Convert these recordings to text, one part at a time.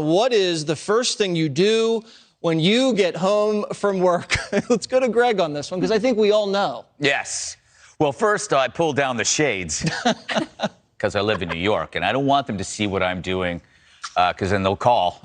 What is the first thing you do when you get home from work? Let's go to Greg on this one, because I think we all know. Yes. Well, first, I pull down the shades because I live in New York, and I don't want them to see what I'm doing because then they'll call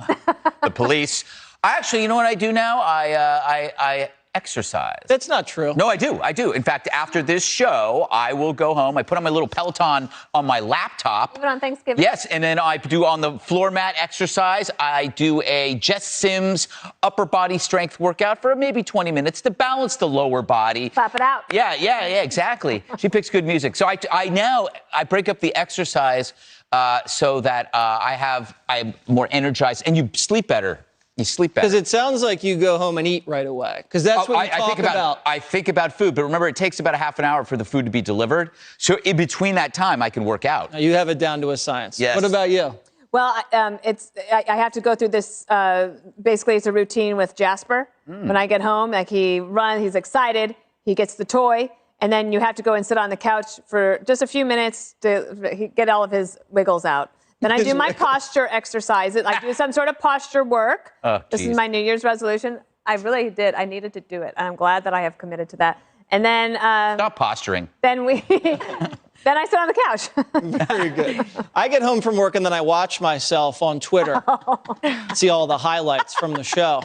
the police. Actually, you know what I do now? I exercise. That's not true. No, I do. I do. In fact, after this show, I will go home. I put on my little Peloton on my laptop. Even on Thanksgiving? Yes, and then I do on the floor mat exercise. I do a Jess Sims upper body strength workout for maybe 20 minutes to balance the lower body. Clap it out. Yeah, exactly. She picks good music. So I break up the exercise so that I'm more energized, and you sleep better. You sleep better. Because it sounds like you go home and eat right away. Because that's what you talk about. I think about food, but remember, it takes about a half an hour for the food to be delivered. So in between that time, I can work out. Now, you have it down to a science. Yes. What about you? Well, I have to go through this, basically it's a routine with Jasper. When I get home, like he runs, he's excited, he gets the toy, and then you have to go and sit on the couch for just a few minutes to get all of his wiggles out. Then I do my posture exercises. I do some sort of posture work. This is my New Year's resolution. I really did. I needed to do it. And I'm glad that I have committed to that. And then... Stop posturing. Then then I sit on the couch. Very good. I get home from work and then I watch myself on Twitter. See all the highlights from the show.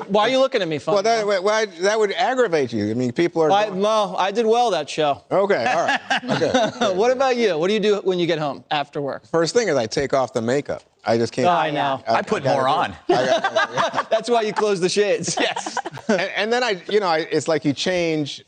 Why are you looking at me funny? Well, that would aggravate you. I mean, people are... No, I did well that show. Okay, all right. Okay. What about you? What do you do when you get home after work? First thing is I take off the makeup. I just can't... Oh, I know. I put more on. That's why you close the shades. Yes. and then it's like you change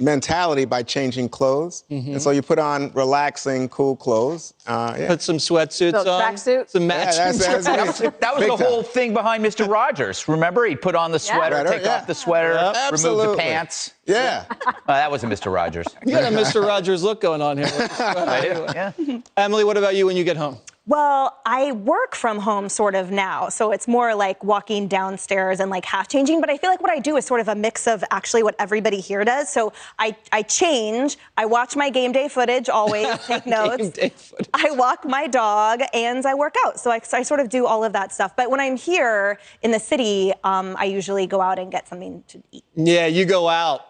mentality by changing clothes. And so you put on relaxing, cool clothes. Put some sweatsuits on. Tracksuit. Some matching That was the whole thing behind Mr. Rogers. Remember, he'd put on the sweater, take off the sweater, remove the pants. Yeah. That wasn't Mr. Rogers. You got a Mr. Rogers look going on here. Yeah. Emily, what about you when you get home? Well, I work from home sort of now, so it's more like walking downstairs and like half changing, but I feel like what I do is sort of a mix of actually what everybody here does. So I change, I watch my game day footage, always take notes. Game day footage. I walk my dog and I work out. So I sort of do all of that stuff. But when I'm here in the city, I usually go out and get something to eat. Yeah, you go out.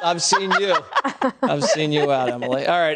I've seen you. I've seen you out, Emily. All right.